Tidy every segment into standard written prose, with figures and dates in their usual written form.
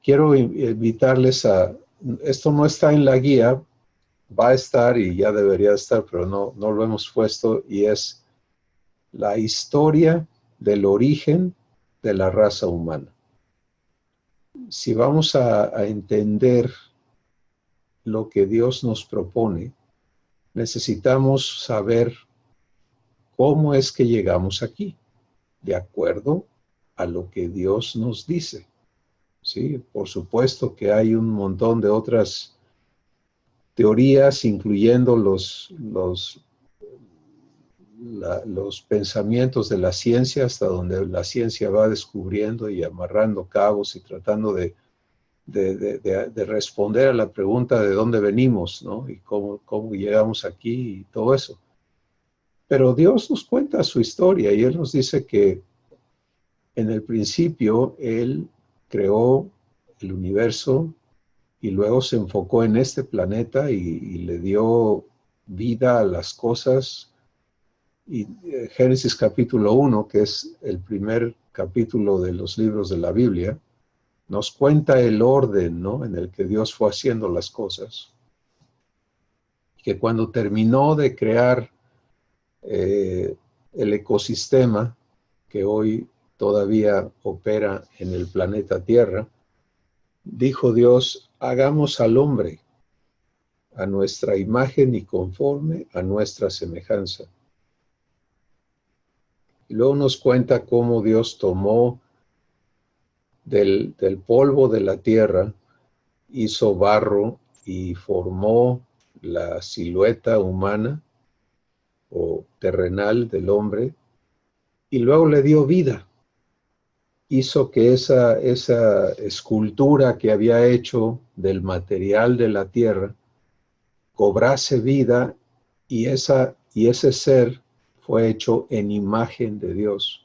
quiero invitarles a, esto no está en la guía, va a estar y ya debería estar, pero no lo hemos puesto, y es la historia del origen de la raza humana. Si vamos a entender lo que Dios nos propone, necesitamos saber cómo es que llegamos aquí, de acuerdo a lo que Dios nos dice. Sí, por supuesto que hay un montón de otras teorías, incluyendo los pensamientos de la ciencia, hasta donde la ciencia va descubriendo y amarrando cabos y tratando de responder a la pregunta de dónde venimos, ¿no? Y cómo llegamos aquí y todo eso. Pero Dios nos cuenta su historia y Él nos dice que en el principio Él creó el universo y luego se enfocó en este planeta y le dio vida a las cosas. Y Génesis capítulo 1, que es el primer capítulo de los libros de la Biblia, nos cuenta el orden, ¿no?, en el que Dios fue haciendo las cosas. Que cuando terminó de crear el ecosistema que hoy todavía opera en el planeta Tierra, dijo Dios, hagamos al hombre a nuestra imagen y conforme a nuestra semejanza. Y luego nos cuenta cómo Dios tomó del polvo de la tierra, hizo barro y formó la silueta humana o terrenal del hombre, y luego le dio vida. Hizo que esa escultura que había hecho del material de la tierra cobrase vida, y ese ser fue hecho en imagen de Dios.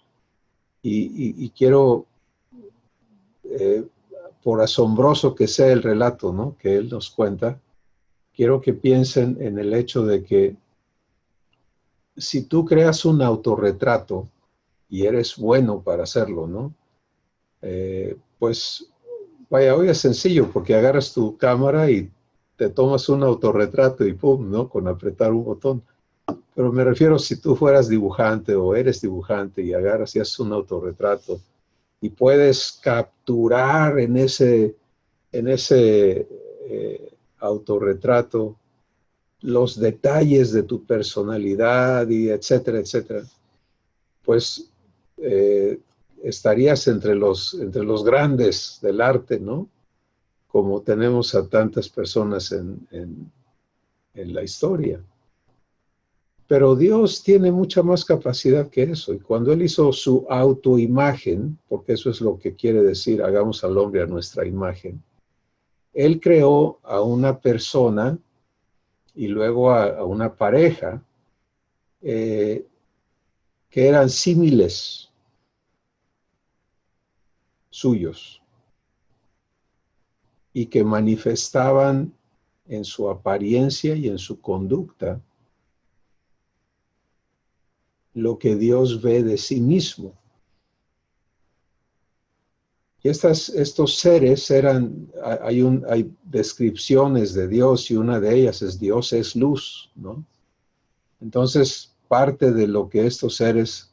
Y quiero, por asombroso que sea el relato, ¿no?, que él nos cuenta, quiero que piensen en el hecho de que si tú creas un autorretrato y eres bueno para hacerlo, ¿no? Pues vaya, hoy es sencillo porque agarras tu cámara y te tomas un autorretrato y pum, ¿no?, con apretar un botón. Pero me refiero, si tú fueras dibujante o eres dibujante y agarras y haces un autorretrato y puedes capturar en ese autorretrato los detalles de tu personalidad y etcétera, etcétera, pues estarías entre los grandes del arte, ¿no? Como tenemos a tantas personas en la historia. Pero Dios tiene mucha más capacidad que eso. Y cuando Él hizo su autoimagen, porque eso es lo que quiere decir, hagamos al hombre a nuestra imagen, Él creó a una persona y luego a una pareja que eran símiles suyos y que manifestaban en su apariencia y en su conducta lo que Dios ve de sí mismo. Y estos seres eran, hay descripciones de Dios y una de ellas es Dios es luz, ¿no? Entonces, parte de lo que estos seres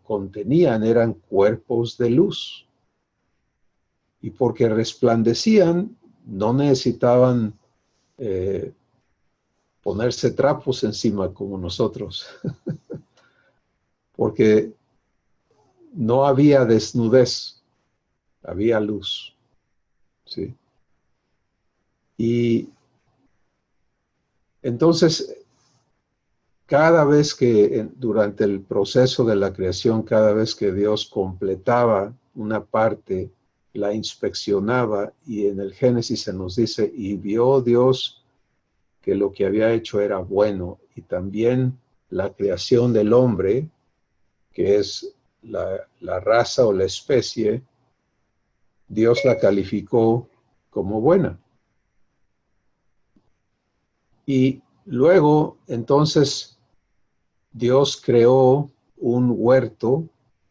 contenían eran cuerpos de luz. Y porque resplandecían, no necesitaban ponerse trapos encima como nosotros, porque no había desnudez, había luz, ¿sí? Y entonces, cada vez que durante el proceso de la creación, cada vez que Dios completaba una parte, la inspeccionaba, y en el Génesis se nos dice, y vio Dios que lo que había hecho era bueno, y también la creación del hombre, que es la raza o la especie, Dios la calificó como buena. Y luego, entonces, Dios creó un huerto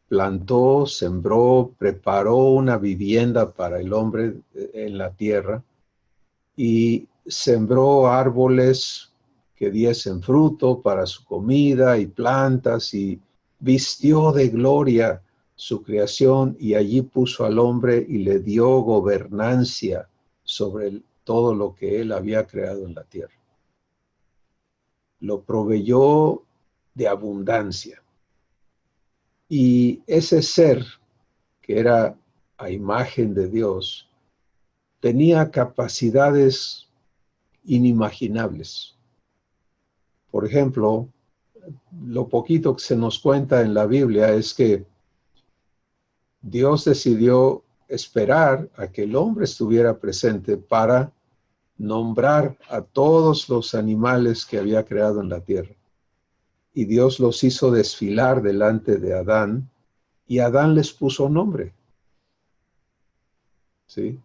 plantó, sembró, preparó una vivienda para el hombre en la tierra y sembró árboles que diesen fruto para su comida y plantas y vistió de gloria su creación y allí puso al hombre y le dio gobernancia sobre todo lo que él había creado en la tierra. Lo proveyó de abundancia. Y ese ser, que era a imagen de Dios, tenía capacidades inimaginables. Por ejemplo, lo poquito que se nos cuenta en la Biblia es que Dios decidió esperar a que el hombre estuviera presente para nombrar a todos los animales que había creado en la tierra. Y Dios los hizo desfilar delante de Adán, y Adán les puso nombre. ¿Sí?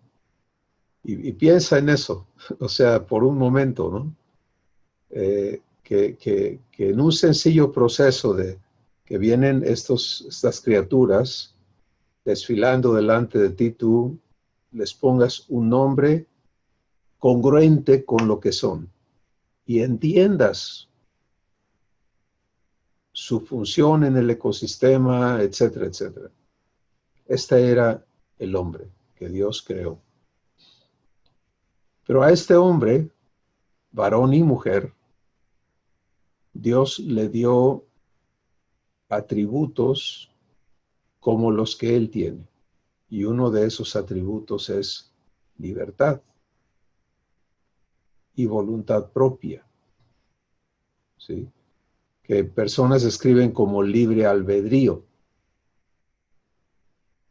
Y piensa en eso, o sea, por un momento, ¿no? Que en un sencillo proceso de que vienen estas criaturas desfilando delante de ti, tú les pongas un nombre congruente con lo que son y entiendas su función en el ecosistema, etcétera, etcétera. Este era el hombre que Dios creó. Pero a este hombre, varón y mujer, Dios le dio atributos como los que él tiene. Y uno de esos atributos es libertad y voluntad propia. ¿Sí? Que personas describen como libre albedrío.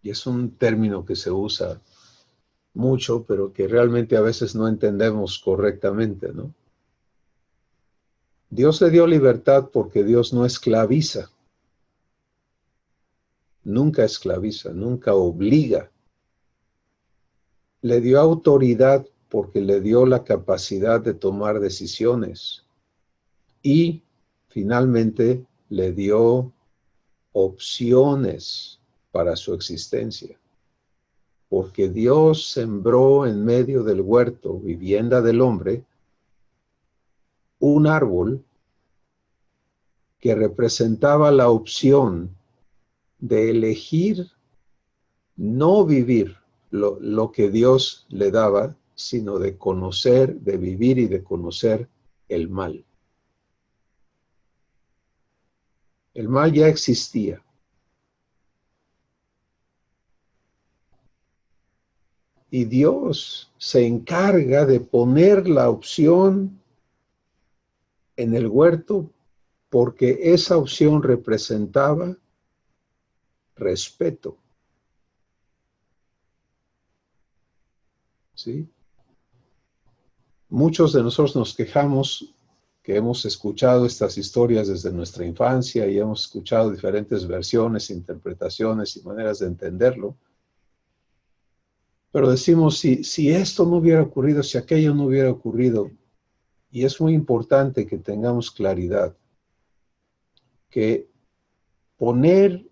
Y es un término que se usa mucho, pero que realmente a veces no entendemos correctamente, ¿no? Dios le dio libertad porque Dios no esclaviza. Nunca esclaviza, nunca obliga. Le dio autoridad porque le dio la capacidad de tomar decisiones. Y finalmente le dio opciones para su existencia. Porque Dios sembró en medio del huerto, vivienda del hombre, un árbol que representaba la opción de elegir no vivir lo que Dios le daba, sino de conocer, de vivir y de conocer el mal. El mal ya existía. Y Dios se encarga de poner la opción en el huerto porque esa opción representaba respeto. ¿Sí? Muchos de nosotros nos quejamos que hemos escuchado estas historias desde nuestra infancia y hemos escuchado diferentes versiones, interpretaciones y maneras de entenderlo. Pero decimos, si esto no hubiera ocurrido, si aquello no hubiera ocurrido, y es muy importante que tengamos claridad, que poner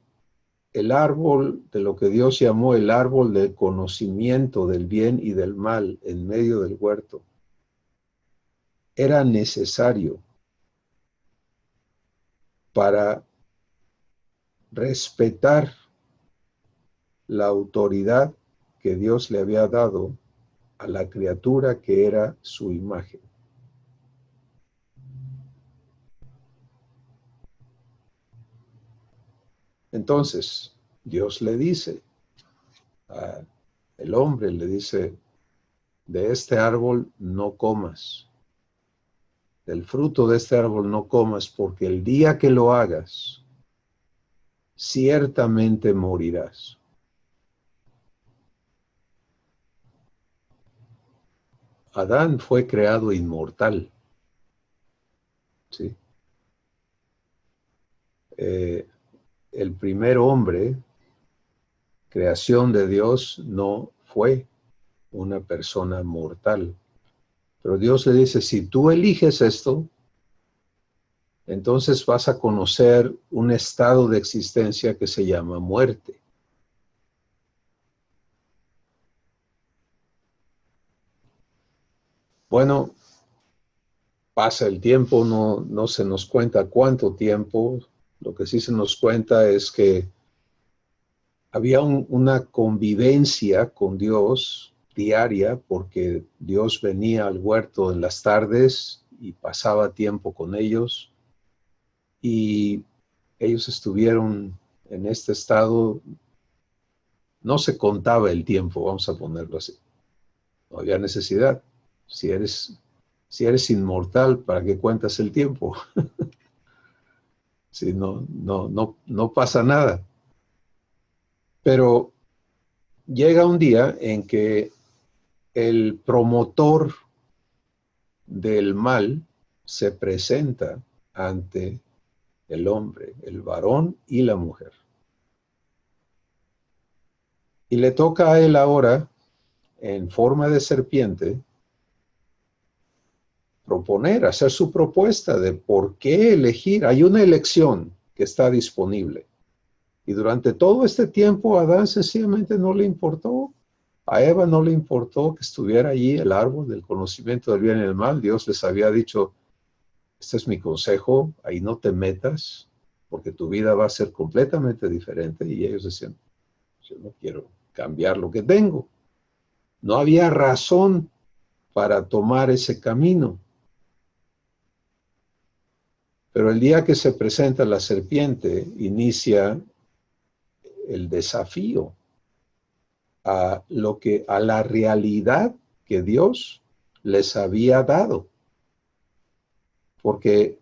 el árbol de lo que Dios llamó el árbol del conocimiento del bien y del mal en medio del huerto, era necesario para respetar la autoridad que Dios le había dado a la criatura que era su imagen. Entonces, Dios le dice, el hombre le dice, de este árbol no comas, del fruto de este árbol no comas, porque el día que lo hagas, ciertamente morirás. Adán fue creado inmortal. ¿Sí? El primer hombre, creación de Dios, no fue una persona mortal. Pero Dios le dice, si tú eliges esto, entonces vas a conocer un estado de existencia que se llama muerte. Bueno, pasa el tiempo, no se nos cuenta cuánto tiempo. Lo que sí se nos cuenta es que había una convivencia con Dios diaria, porque Dios venía al huerto en las tardes y pasaba tiempo con ellos, y ellos estuvieron en este estado. No se contaba el tiempo, vamos a ponerlo así. No había necesidad. Si eres inmortal, ¿para qué cuentas el tiempo? Si no pasa nada. Pero llega un día en que el promotor del mal se presenta ante el hombre, el varón y la mujer. Y le toca a él ahora, en forma de serpiente, proponer, hacer su propuesta de por qué elegir. Hay una elección que está disponible. Y durante todo este tiempo a Adán sencillamente no le importó. A Eva no le importó que estuviera allí el árbol del conocimiento del bien y del mal. Dios les había dicho, este es mi consejo, ahí no te metas, porque tu vida va a ser completamente diferente. Y ellos decían, yo no quiero cambiar lo que tengo. No había razón para tomar ese camino. Pero el día que se presenta la serpiente, inicia el desafío a la realidad que Dios les había dado. Porque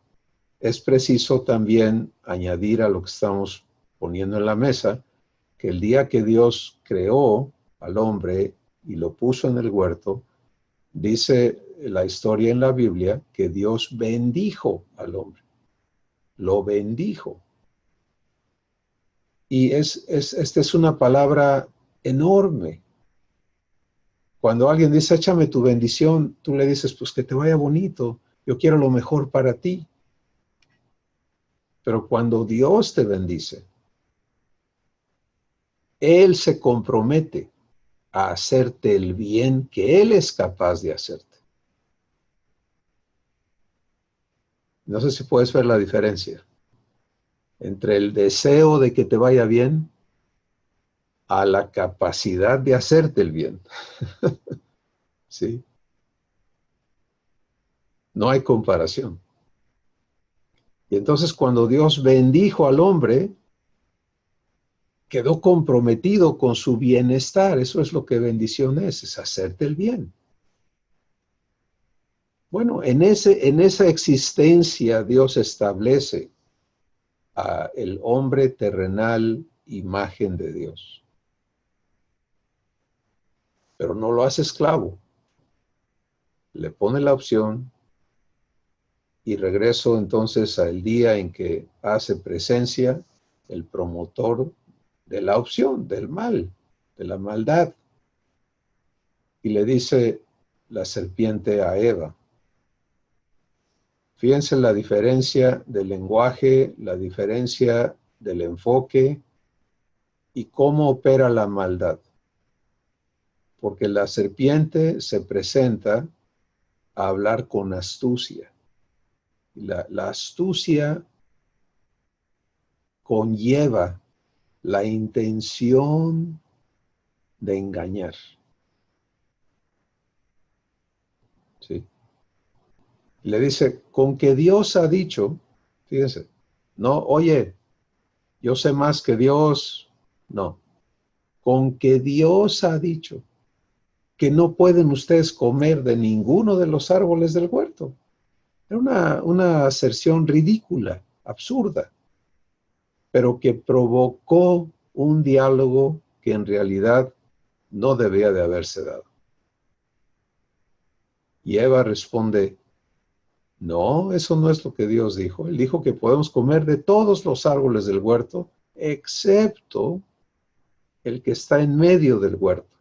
es preciso también añadir a lo que estamos poniendo en la mesa, que el día que Dios creó al hombre y lo puso en el huerto, dice la historia en la Biblia que Dios bendijo al hombre. Lo bendijo. Y esta es una palabra enorme. Cuando alguien dice, échame tu bendición, tú le dices, pues que te vaya bonito, yo quiero lo mejor para ti. Pero cuando Dios te bendice, Él se compromete a hacerte el bien que Él es capaz de hacerte. No sé si puedes ver la diferencia entre el deseo de que te vaya bien a la capacidad de hacerte el bien. ¿Sí? No hay comparación. Y entonces cuando Dios bendijo al hombre, quedó comprometido con su bienestar. Eso es lo que bendición es hacerte el bien. Bueno, en esa existencia Dios establece a el hombre terrenal, imagen de Dios. Pero no lo hace esclavo. Le pone la opción y regreso entonces al día en que hace presencia el promotor de la opción, del mal, de la maldad. Y le dice la serpiente a Eva. Fíjense la diferencia del lenguaje, la diferencia del enfoque y cómo opera la maldad. Porque la serpiente se presenta a hablar con astucia. La astucia conlleva la intención de engañar. ¿Sí? Le dice, con que Dios ha dicho, fíjense, no, oye, yo sé más que Dios, no, con que Dios ha dicho que no pueden ustedes comer de ninguno de los árboles del huerto. Era una aserción ridícula, absurda, pero que provocó un diálogo que en realidad no debía de haberse dado. Y Eva responde, no, eso no es lo que Dios dijo. Él dijo que podemos comer de todos los árboles del huerto, excepto el que está en medio del huerto,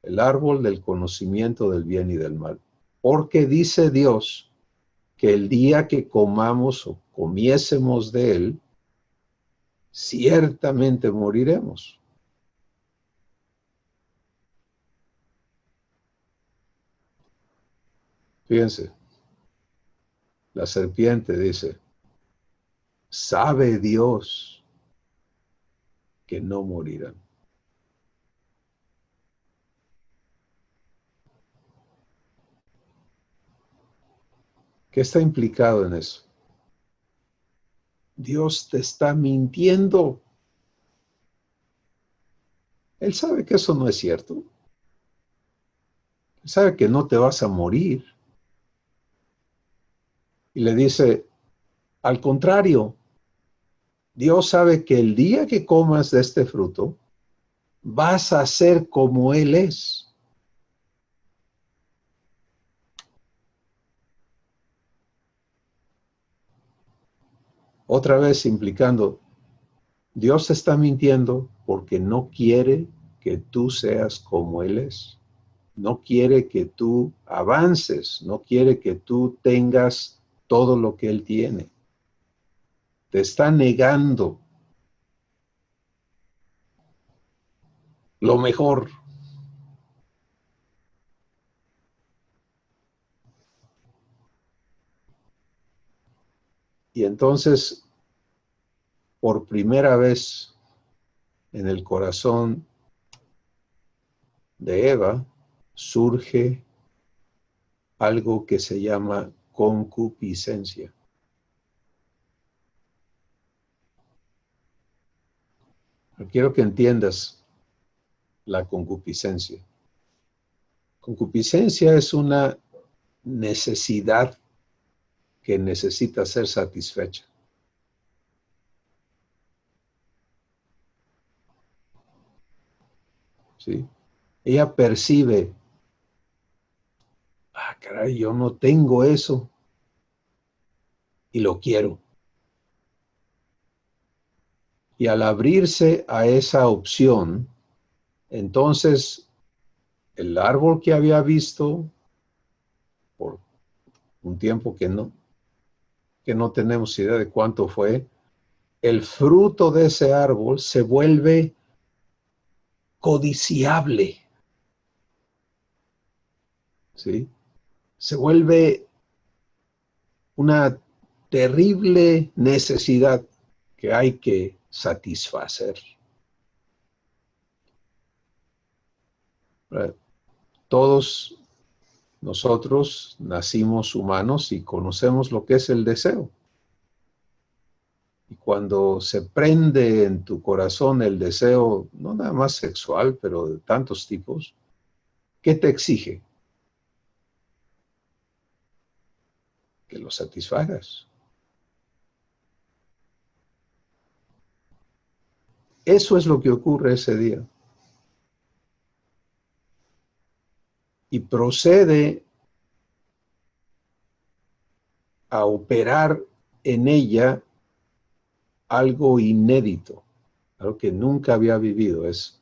el árbol del conocimiento del bien y del mal. Porque dice Dios que el día que comamos comiésemos de él, ciertamente moriremos. Fíjense, la serpiente dice, sabe Dios que no morirán. ¿Qué está implicado en eso? Dios te está mintiendo. Él sabe que eso no es cierto. Él sabe que no te vas a morir. Y le dice, al contrario, Dios sabe que el día que comas de este fruto, vas a ser como Él es. Otra vez implicando, Dios está mintiendo porque no quiere que tú seas como Él es. No quiere que tú avances, no quiere que tú tengas todo lo que Él tiene. Te está negando lo mejor. Y entonces, por primera vez en el corazón de Eva, surge algo que se llama concupiscencia. Quiero que entiendas la concupiscencia. Concupiscencia es una necesidad que necesita ser satisfecha. ¿Sí? Ella percibe, caray, yo no tengo eso y lo quiero. Y al abrirse a esa opción, entonces el árbol que había visto por un tiempo que no tenemos idea de cuánto fue, el fruto de ese árbol se vuelve codiciable, ¿sí? Se vuelve una terrible necesidad que hay que satisfacer. Todos nosotros nacimos humanos y conocemos lo que es el deseo. Y cuando se prende en tu corazón el deseo, no nada más sexual, pero de tantos tipos, ¿qué te exige? Que lo satisfagas. Eso es lo que ocurre ese día. Y procede a operar en ella algo inédito, algo que nunca había vivido. Es,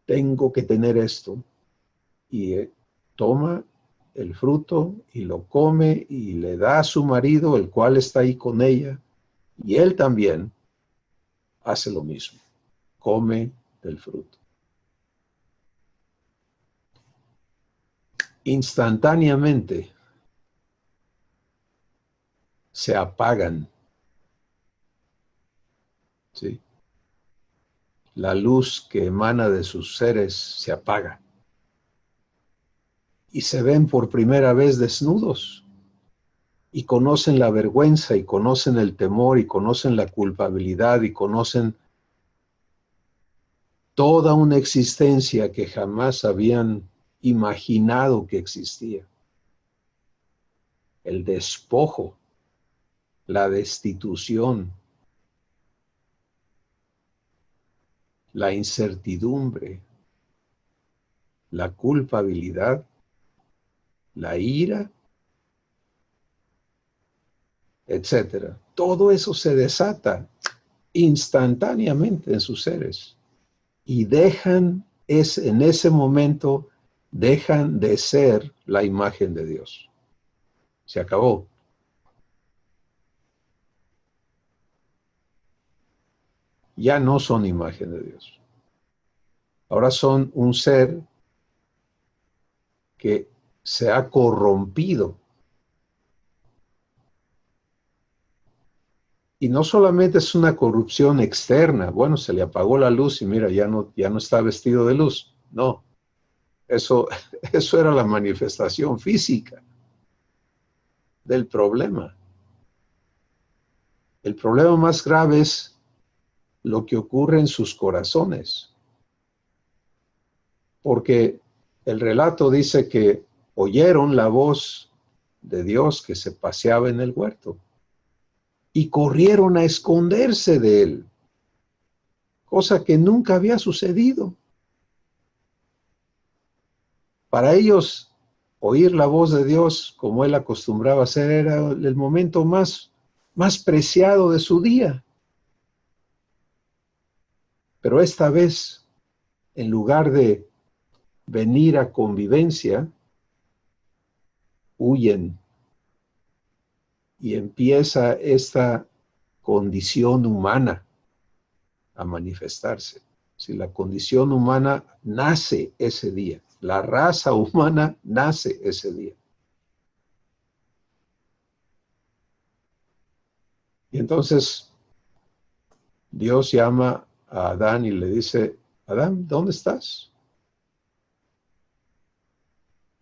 tengo que tener esto. Y toma el fruto y lo come y le da a su marido, el cual está ahí con ella, y él también hace lo mismo, come del fruto. Instantáneamente se apagan, ¿sí? La luz que emana de sus seres se apaga y se ven por primera vez desnudos y conocen la vergüenza y conocen el temor y conocen la culpabilidad y conocen toda una existencia que jamás habían imaginado que existía. El despojo, la destitución, la incertidumbre, la culpabilidad, la ira, etcétera. Todo eso se desata instantáneamente en sus seres y en ese momento, dejan de ser la imagen de Dios. Se acabó. ya no son imagen de Dios. Ahora son un ser que se ha corrompido. Y no solamente es una corrupción externa, bueno, se le apagó la luz y mira, ya no está vestido de luz. No, eso, eso era la manifestación física del problema. El problema más grave es lo que ocurre en sus corazones. Porque el relato dice que oyeron la voz de Dios que se paseaba en el huerto y corrieron a esconderse de él, cosa que nunca había sucedido. Para ellos, oír la voz de Dios, como él acostumbraba a hacer, era el momento más preciado de su día. Pero esta vez, en lugar de venir a convivencia, huyen y empieza esta condición humana a manifestarse. Si la condición humana nace ese día, la raza humana nace ese día. Y entonces Dios llama a Adán y le dice, Adán, ¿dónde estás?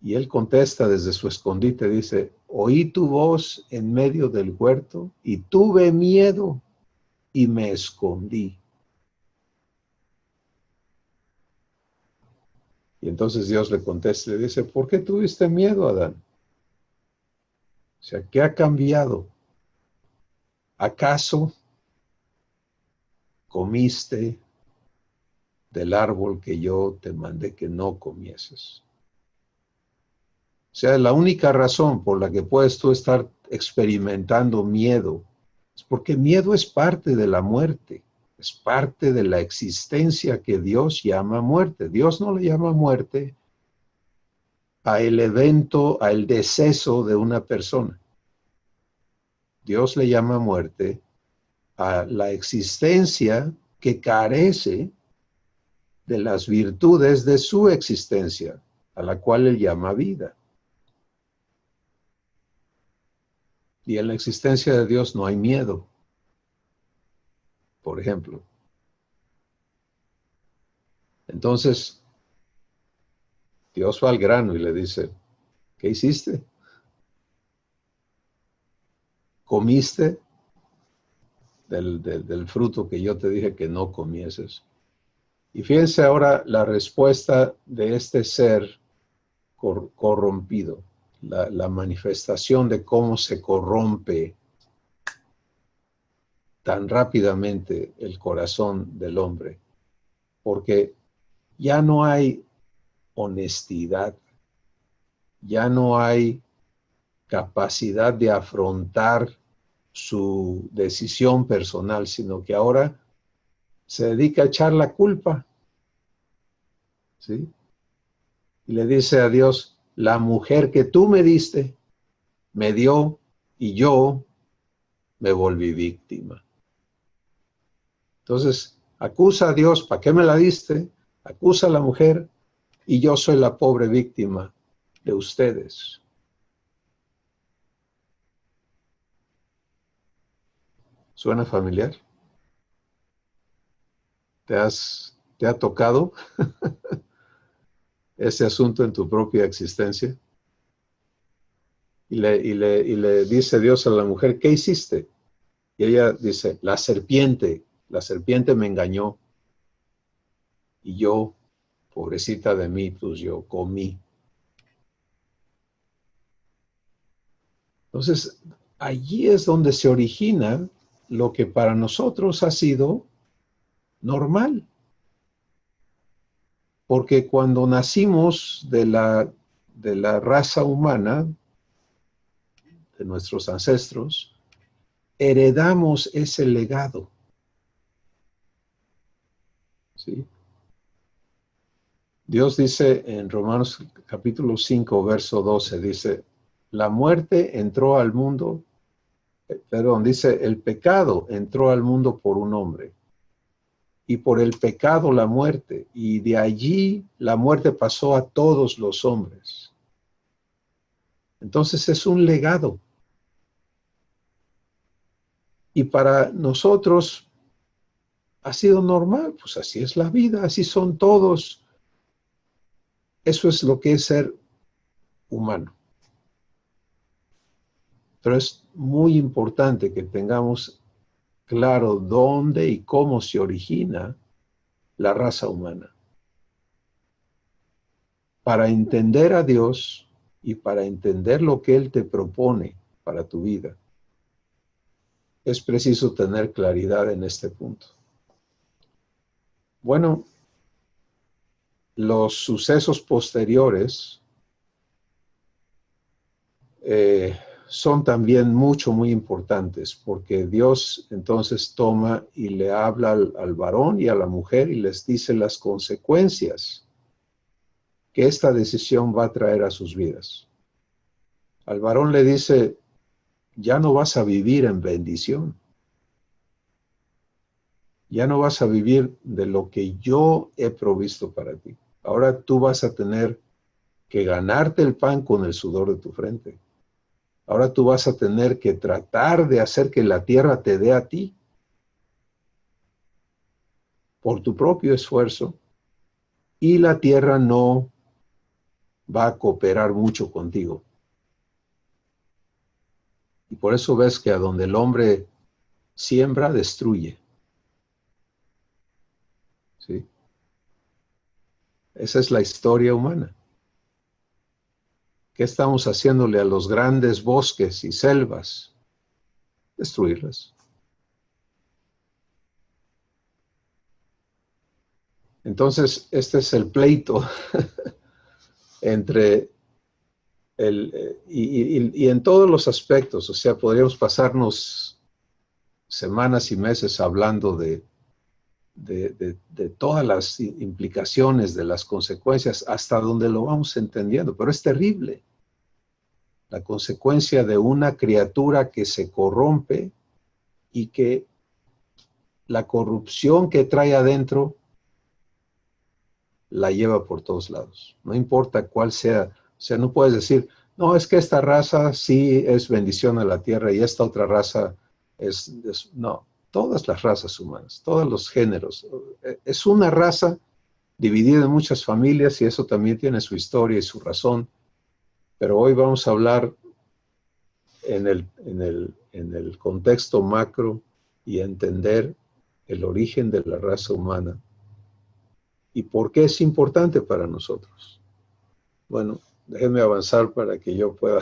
Y él contesta desde su escondite, dice, oí tu voz en medio del huerto y tuve miedo y me escondí. Y entonces Dios le contesta y le dice, ¿por qué tuviste miedo, Adán? O sea, ¿qué ha cambiado? ¿Acaso comiste del árbol que yo te mandé que no comieses? O sea, la única razón por la que puedes tú estar experimentando miedo es porque miedo es parte de la muerte, es parte de la existencia que Dios llama muerte. Dios no le llama muerte a el evento, al deceso de una persona. Dios le llama muerte a la existencia que carece de las virtudes de su existencia, a la cual él llama vida. Y en la existencia de Dios no hay miedo, por ejemplo. Entonces, Dios va al grano y le dice, ¿qué hiciste? ¿Comiste del fruto que yo te dije que no comieses? Y fíjense ahora la respuesta de este ser corrompido, la manifestación de cómo se corrompe tan rápidamente el corazón del hombre, porque ya no hay honestidad, ya no hay capacidad de afrontar su decisión personal, sino que ahora se dedica a echar la culpa, ¿sí? Y le dice a Dios, la mujer que tú me diste, me dio y yo me volví víctima. Entonces, acusa a Dios, ¿para qué me la diste? Acusa a la mujer y yo soy la pobre víctima de ustedes. ¿Suena familiar? ¿Te ha tocado ese asunto en tu propia existencia? Y le dice Dios a la mujer, ¿qué hiciste? Y ella dice, la serpiente me engañó. Y yo, pobrecita de mí, pues yo comí. Entonces, allí es donde se origina lo que para nosotros ha sido normal. Porque cuando nacimos de la raza humana, de nuestros ancestros, heredamos ese legado. ¿Sí? Dios dice en Romanos capítulo 5, verso 12, dice, la muerte entró al mundo, dice, el pecado entró al mundo por un hombre. y por el pecado la muerte, y de allí la muerte pasó a todos los hombres. Entonces es un legado. Y para nosotros ha sido normal, pues así es la vida, así son todos. Eso es lo que es ser humano. Pero es muy importante que tengamos claro dónde y cómo se origina la raza humana. Para entender a Dios y para entender lo que Él te propone para tu vida, es preciso tener claridad en este punto. Bueno, los sucesos posteriores son también muy importantes, porque Dios entonces toma y le habla al varón y a la mujer y les dice las consecuencias que esta decisión va a traer a sus vidas. Al varón le dice, ya no vas a vivir en bendición, ya no vas a vivir de lo que yo he provisto para ti. Ahora tú vas a tener que ganarte el pan con el sudor de tu frente. Ahora tú vas a tener que tratar de hacer que la tierra te dé a ti por tu propio esfuerzo, y la tierra no va a cooperar mucho contigo. Y por eso ves que a donde el hombre siembra, destruye. ¿Sí? Esa es la historia humana. ¿Qué estamos haciéndole a los grandes bosques y selvas? Destruirlas. Entonces, este es el pleito entre y en todos los aspectos. O sea, podríamos pasarnos semanas y meses hablando de todas las implicaciones, de las consecuencias, hasta donde lo vamos entendiendo. Pero es terrible la consecuencia de una criatura que se corrompe y que la corrupción que trae adentro la lleva por todos lados. No importa cuál sea. O sea, no puedes decir, no, es que esta raza sí es bendición a la tierra y esta otra raza no. Todas las razas humanas, todos los géneros. Es una raza dividida en muchas familias y eso también tiene su historia y su razón. Pero hoy vamos a hablar en el contexto macro y entender el origen de la raza humana y por qué es importante para nosotros. Bueno, déjenme avanzar para que yo pueda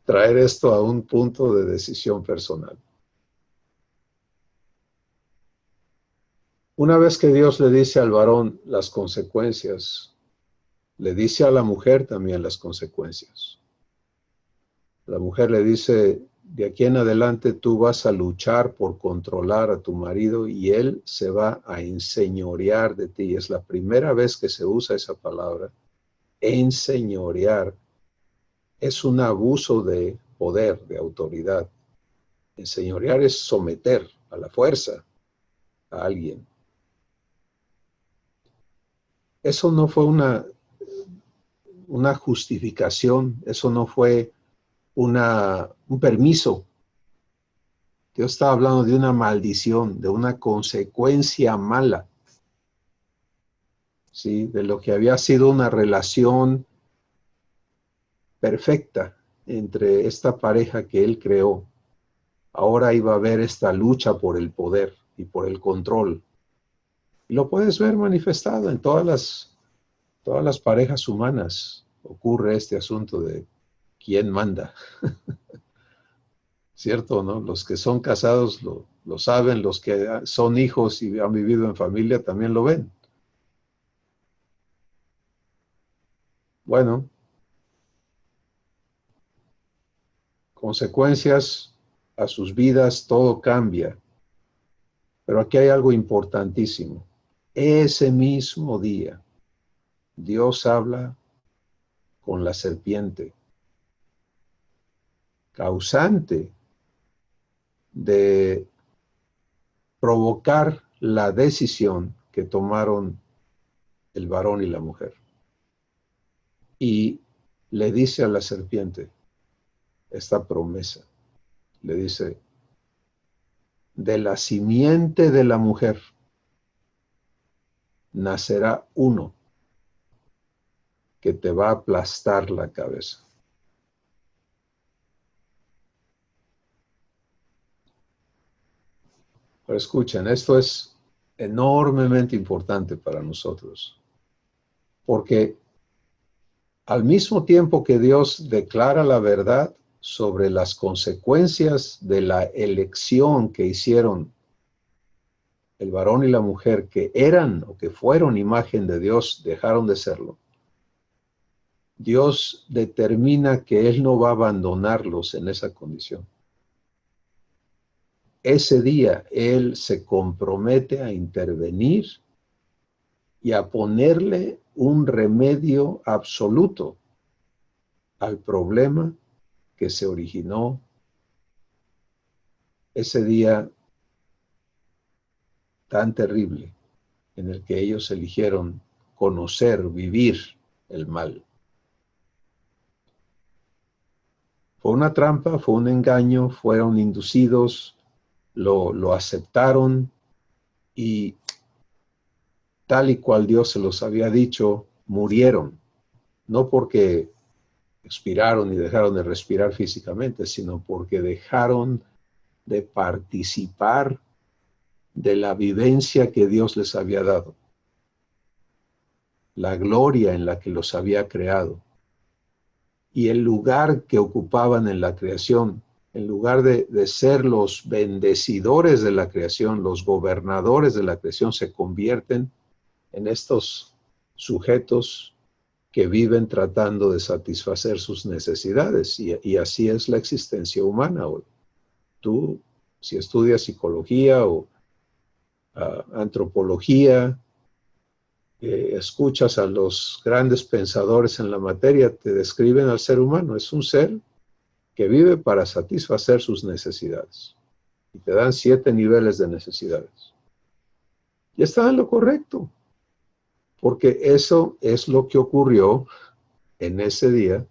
traer esto a un punto de decisión personal. Una vez que Dios le dice al varón las consecuencias, le dice a la mujer también las consecuencias. La mujer le dice, de aquí en adelante tú vas a luchar por controlar a tu marido y él se va a enseñorear de ti. Es la primera vez que se usa esa palabra. Enseñorear es un abuso de poder, de autoridad. Enseñorear es someter a la fuerza a alguien. Eso no fue una justificación, eso no fue un permiso. Dios estaba hablando de una maldición, de una consecuencia mala, ¿sí? De lo que había sido una relación perfecta entre esta pareja que Él creó. Ahora iba a haber esta lucha por el poder y por el control. Y lo puedes ver manifestado en todas las parejas humanas. Ocurre este asunto de quién manda. ¿Cierto, no? Los que son casados lo saben, los que son hijos y han vivido en familia también lo ven. Bueno, consecuencias a sus vidas, todo cambia. Pero aquí hay algo importantísimo. Ese mismo día, Dios habla con la serpiente, causante de provocar la decisión que tomaron el varón y la mujer. Y le dice a la serpiente esta promesa. Le dice, de la simiente de la mujer nacerá uno que te va a aplastar la cabeza. Pero escuchen, esto es enormemente importante para nosotros, porque al mismo tiempo que Dios declara la verdad sobre las consecuencias de la elección que hicieron el varón y la mujer, que eran o que fueron imagen de Dios, dejaron de serlo, Dios determina que Él no va a abandonarlos en esa condición. Ese día Él se compromete a intervenir y a ponerle un remedio absoluto al problema que se originó ese día tan terrible en el que ellos eligieron conocer, vivir el mal. Fue una trampa, fue un engaño, fueron inducidos, lo aceptaron y tal y cual Dios se los había dicho, murieron. No porque expiraron y dejaron de respirar físicamente, sino porque dejaron de participar de la vivencia que Dios les había dado, la gloria en la que los había creado y el lugar que ocupaban en la creación. En lugar de ser los bendecidores de la creación, los gobernadores de la creación, se convierten en estos sujetos que viven tratando de satisfacer sus necesidades. Y así es la existencia humana hoy. Tú, si estudias psicología o antropología, escuchas a los grandes pensadores en la materia, te describen al ser humano. Es un ser que vive para satisfacer sus necesidades. Y te dan 7 niveles de necesidades. Y está en lo correcto, porque eso es lo que ocurrió en ese día,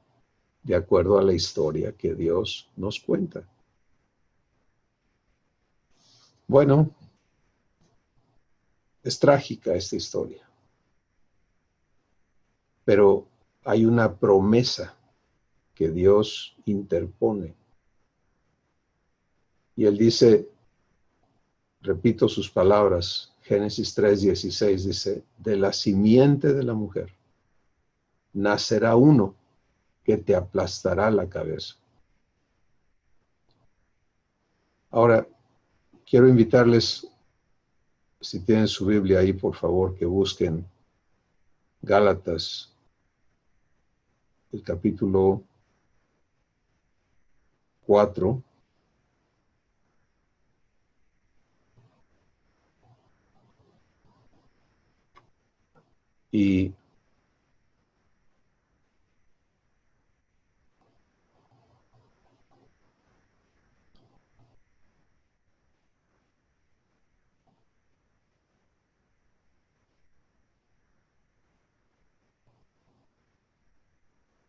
de acuerdo a la historia que Dios nos cuenta. Bueno, es trágica esta historia, pero hay una promesa que Dios interpone. Y Él dice, repito sus palabras, Génesis 3:16 dice, de la simiente de la mujer nacerá uno que te aplastará la cabeza. Ahora, quiero invitarles, si tienen su Biblia ahí, por favor, que busquen Gálatas, el capítulo 4. Y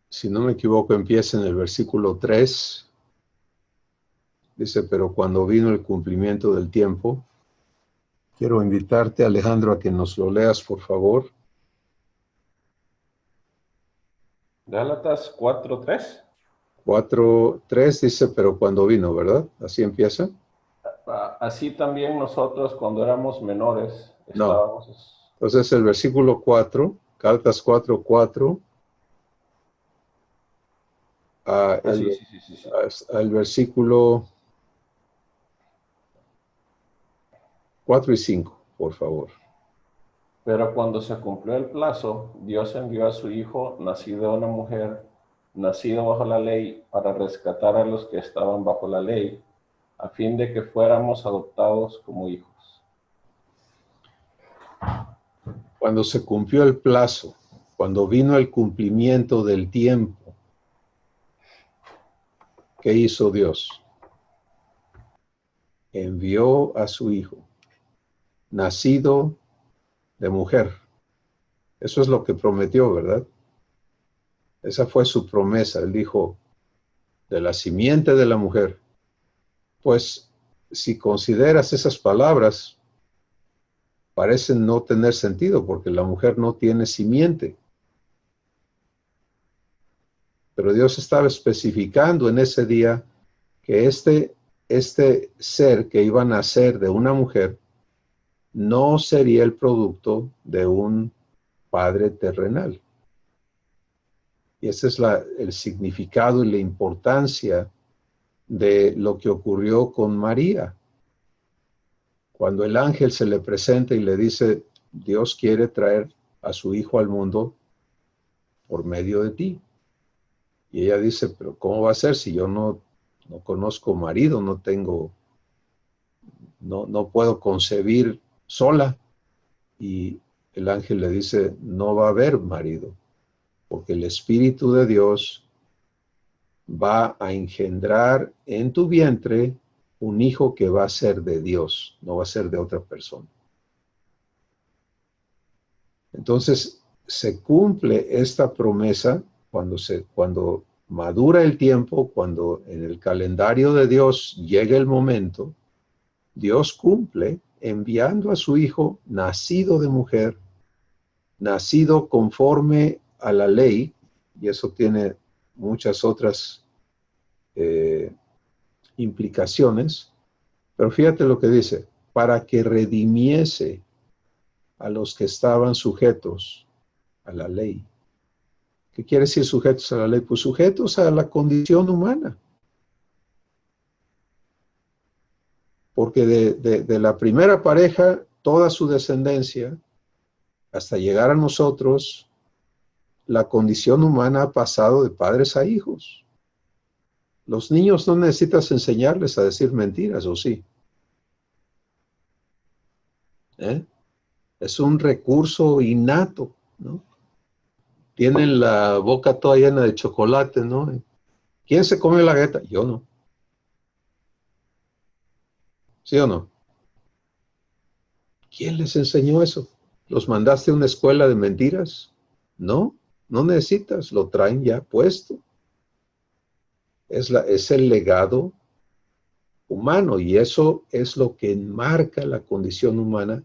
si no me equivoco, empieza en el versículo 3. Dice, pero cuando vino el cumplimiento del tiempo, quiero invitarte, Alejandro, a que nos lo leas, por favor. Gálatas 4:3. 4:3 dice, pero cuando vino, ¿verdad? Así empieza. Así también nosotros cuando éramos menores No. estábamos... Entonces el versículo 4, Gálatas 4:4, Sí, sí, sí, sí, sí. al versículo 4 y 5, por favor. Pero cuando se cumplió el plazo, Dios envió a su Hijo, nacido de una mujer, nacido bajo la ley, para rescatar a los que estaban bajo la ley, a fin de que fuéramos adoptados como hijos. Cuando se cumplió el plazo, cuando vino el cumplimiento del tiempo, ¿qué hizo Dios? Envió a su Hijo nacido de mujer. Eso es lo que prometió, ¿verdad? Esa fue su promesa. Él dijo, de la simiente de la mujer. Pues, si consideras esas palabras, parecen no tener sentido, porque la mujer no tiene simiente. Pero Dios estaba especificando en ese día que este ser que iba a nacer de una mujer no sería el producto de un padre terrenal. Y ese es el significado y la importancia de lo que ocurrió con María. Cuando el ángel se le presenta y le dice, Dios quiere traer a su hijo al mundo por medio de ti. Y ella dice, pero ¿cómo va a ser si yo no conozco marido, no puedo concebir sola? Y el ángel le dice, no va a haber marido, porque el Espíritu de Dios va a engendrar en tu vientre un hijo que va a ser de Dios, no va a ser de otra persona. Entonces, se cumple esta promesa cuando madura el tiempo, cuando en el calendario de Dios llega el momento, Dios cumple enviando a su hijo nacido de mujer, nacido conforme a la ley, y eso tiene muchas otras implicaciones, pero fíjate lo que dice, para que redimiese a los que estaban sujetos a la ley. ¿Qué quiere decir sujetos a la ley? Pues sujetos a la condición humana. Porque de la primera pareja, toda su descendencia, hasta llegar a nosotros, la condición humana ha pasado de padres a hijos. Los niños no necesitas enseñarles a decir mentiras, ¿o sí? Es un recurso innato, ¿no? Tienen la boca toda llena de chocolate, ¿no? ¿Quién se come la galleta? Yo no. ¿Sí o no? ¿Quién les enseñó eso? ¿Los mandaste a una escuela de mentiras? No, no necesitas, lo traen ya puesto. Es el legado humano y eso es lo que enmarca la condición humana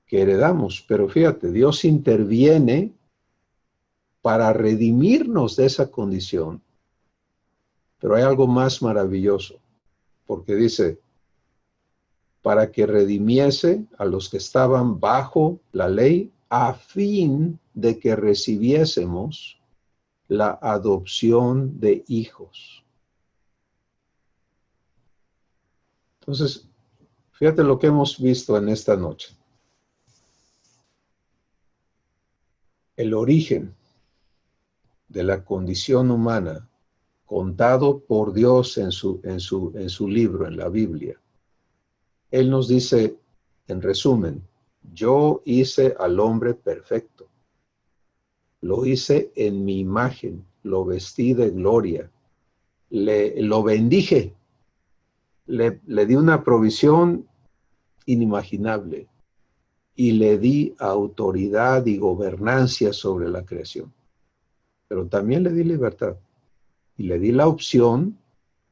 que heredamos. Pero fíjate, Dios interviene para redimirnos de esa condición. Pero hay algo más maravilloso, porque dice, para que redimiese a los que estaban bajo la ley, a fin de que recibiésemos la adopción de hijos. Entonces, fíjate lo que hemos visto en esta noche. El origen de la condición humana contado por Dios en su libro, en la Biblia. Él nos dice, en resumen, yo hice al hombre perfecto. Lo hice en mi imagen, lo vestí de gloria, lo bendije, le di una provisión inimaginable y le di autoridad y gobernancia sobre la creación. Pero también le di libertad y le di la opción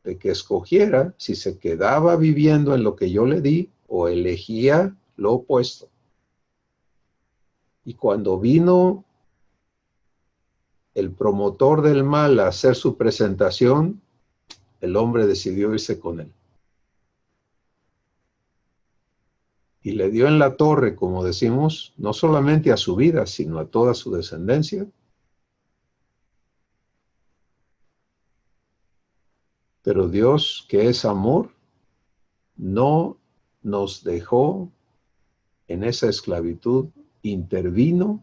de que escogiera si se quedaba viviendo en lo que yo le di o elegía lo opuesto. Y cuando vino el promotor del mal a hacer su presentación, el hombre decidió irse con él. Y le dio en la torre, como decimos, no solamente a su vida, sino a toda su descendencia. Pero Dios, que es amor, no nos dejó en esa esclavitud, intervino,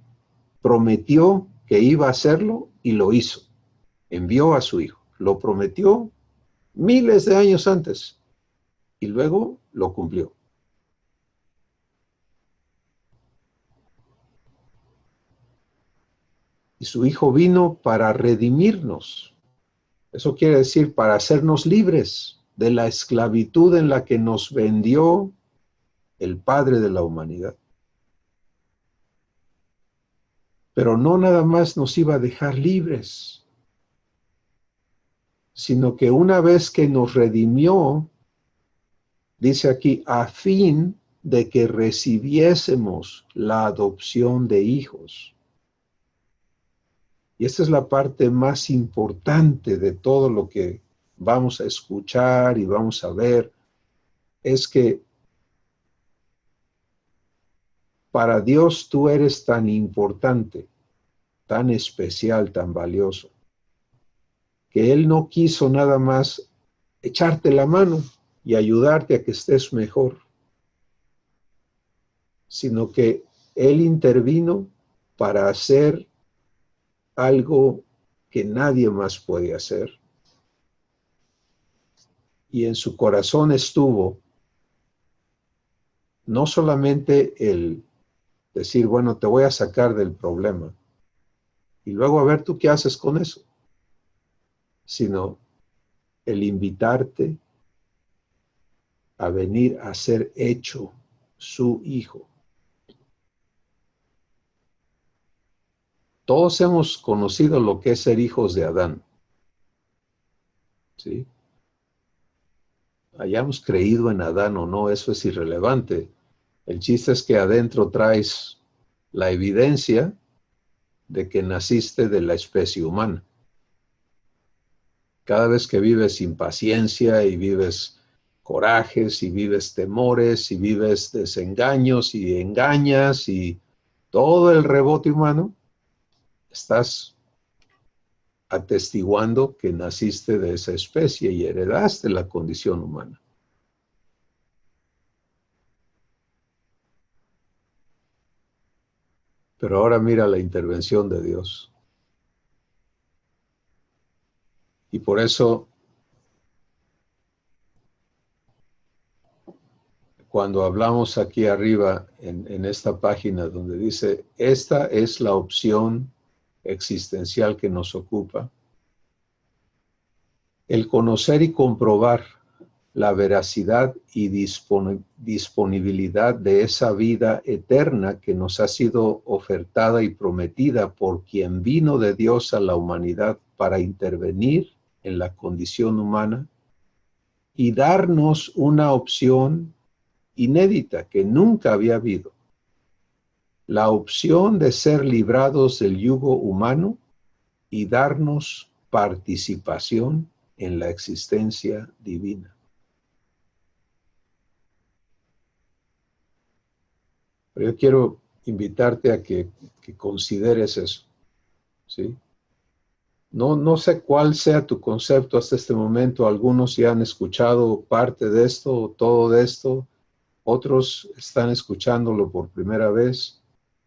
prometió que iba a hacerlo y lo hizo. Envió a su hijo. Lo prometió miles de años antes y luego lo cumplió. Y su hijo vino para redimirnos. Eso quiere decir para hacernos libres de la esclavitud en la que nos vendió el Padre de la humanidad. Pero no nada más nos iba a dejar libres, sino que una vez que nos redimió, dice aquí, a fin de que recibiésemos la adopción de hijos. Y esta es la parte más importante de todo lo que vamos a escuchar y vamos a ver, es que para Dios tú eres tan importante, tan especial, tan valioso, que Él no quiso nada más echarte la mano y ayudarte a que estés mejor, sino que Él intervino para hacer algo que nadie más puede hacer. Y en su corazón estuvo no solamente el decir, bueno, te voy a sacar del problema, y luego a ver tú qué haces con eso, sino el invitarte a venir a ser hecho su hijo. Todos hemos conocido lo que es ser hijos de Adán, ¿sí? Hayamos creído en Adán o no, eso es irrelevante. El chiste es que adentro traes la evidencia de que naciste de la especie humana. Cada vez que vives impaciencia y vives corajes y vives temores y vives desengaños y engañas y todo el rebote humano, estás atestiguando que naciste de esa especie y heredaste la condición humana. Pero ahora mira la intervención de Dios. Y por eso, cuando hablamos aquí arriba en esta página donde dice, esta es la opción existencial que nos ocupa, el conocer y comprobar la veracidad y disponibilidad de esa vida eterna que nos ha sido ofertada y prometida por quien vino de Dios a la humanidad para intervenir en la condición humana y darnos una opción inédita que nunca había habido. La opción de ser librados del yugo humano y darnos participación en la existencia divina. Pero yo quiero invitarte a que consideres eso, ¿sí? No sé cuál sea tu concepto hasta este momento. Algunos ya han escuchado parte de esto o todo de esto. Otros están escuchándolo por primera vez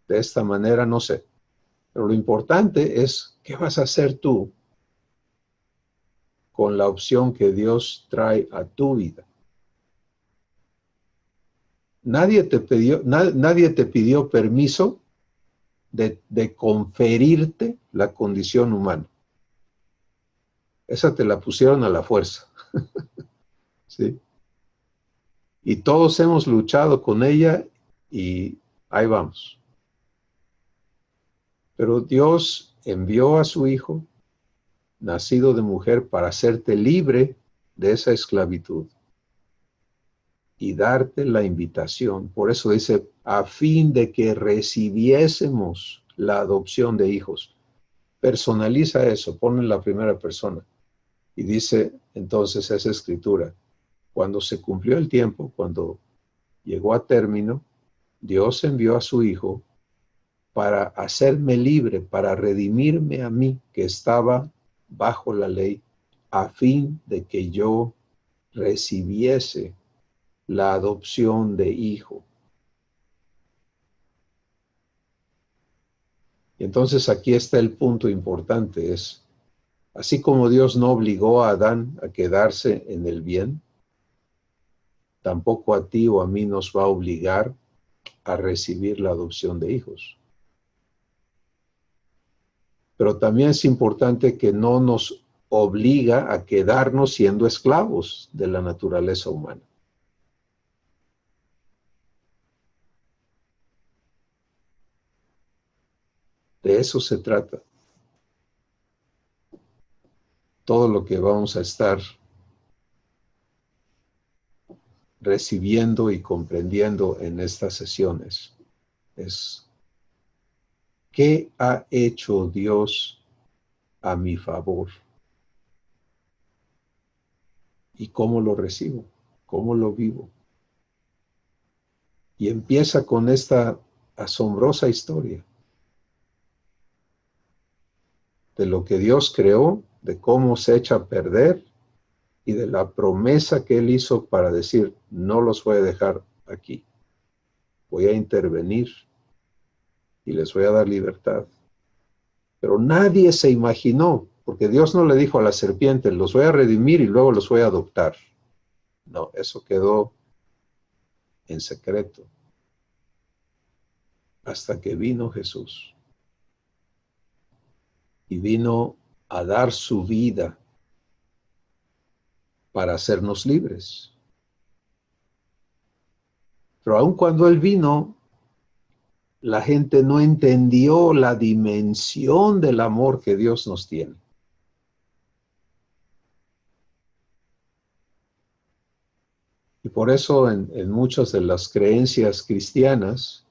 de esta manera, no sé. Pero lo importante es, ¿qué vas a hacer tú con la opción que Dios trae a tu vida? Nadie te pidió permiso de conferirte la condición humana. Esa te la pusieron a la fuerza. ¿Sí? Y todos hemos luchado con ella y ahí vamos. Pero Dios envió a su Hijo, nacido de mujer, para hacerte libre de esa esclavitud y darte la invitación. Por eso dice, a fin de que recibiésemos la adopción de hijos. Personaliza eso, ponlo en la primera persona. Y dice entonces esa escritura, cuando se cumplió el tiempo, cuando llegó a término, Dios envió a su Hijo para hacerme libre, para redimirme a mí que estaba bajo la ley, a fin de que yo recibiese la adopción de hijo. Y entonces aquí está el punto importante, es, así como Dios no obligó a Adán a quedarse en el bien, tampoco a ti o a mí nos va a obligar a recibir la adopción de hijos. Pero también es importante que no nos obliga a quedarnos siendo esclavos de la naturaleza humana. De eso se trata. Todo lo que vamos a estar recibiendo y comprendiendo en estas sesiones es ¿qué ha hecho Dios a mi favor? ¿Y cómo lo recibo? ¿Cómo lo vivo? Y empieza con esta asombrosa historia de lo que Dios creó, de cómo se echa a perder y de la promesa que Él hizo para decir, no los voy a dejar aquí, voy a intervenir y les voy a dar libertad. Pero nadie se imaginó, porque Dios no le dijo a la serpiente, los voy a redimir y luego los voy a adoptar. No, eso quedó en secreto hasta que vino Jesús y vino a dar su vida para hacernos libres. Pero aun cuando Él vino, la gente no entendió la dimensión del amor que Dios nos tiene. Y por eso en muchas de las creencias cristianas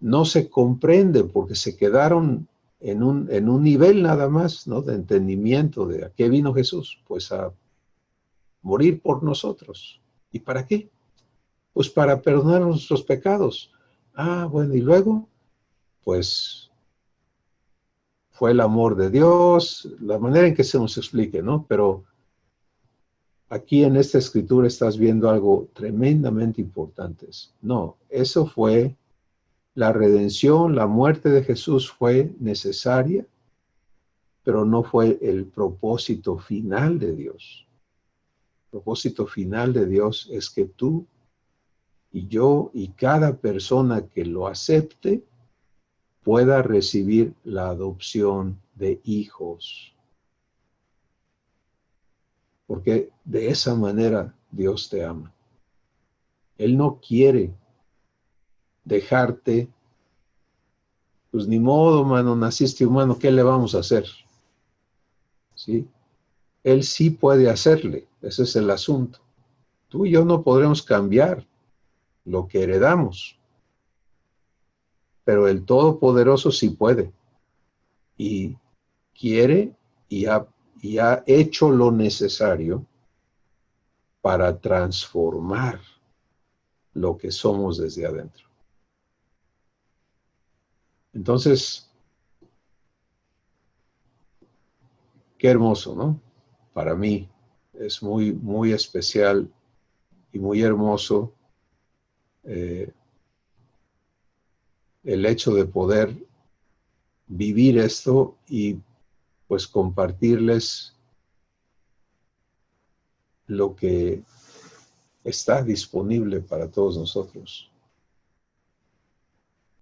no se comprende porque se quedaron en un nivel nada más, ¿no? De entendimiento de a qué vino Jesús, pues a morir por nosotros. ¿Y para qué? Pues para perdonar nuestros pecados. Ah, bueno, y luego, pues fue el amor de Dios, la manera en que se nos explique, ¿no? Pero aquí en esta escritura estás viendo algo tremendamente importante. No, eso fue la redención, la muerte de Jesús fue necesaria, pero no fue el propósito final de Dios. El propósito final de Dios es que tú y yo y cada persona que lo acepte pueda recibir la adopción de hijos. Porque de esa manera Dios te ama. Él no quiere dejarte, pues ni modo, mano, naciste humano, ¿qué le vamos a hacer? ¿Sí? Él sí puede hacerle, ese es el asunto. Tú y yo no podremos cambiar lo que heredamos, pero el Todopoderoso sí puede. Y quiere y ha hecho lo necesario para transformar lo que somos desde adentro. Entonces, qué hermoso, ¿no? Para mí es muy, muy especial y muy hermoso el hecho de poder vivir esto y pues compartirles lo que está disponible para todos nosotros.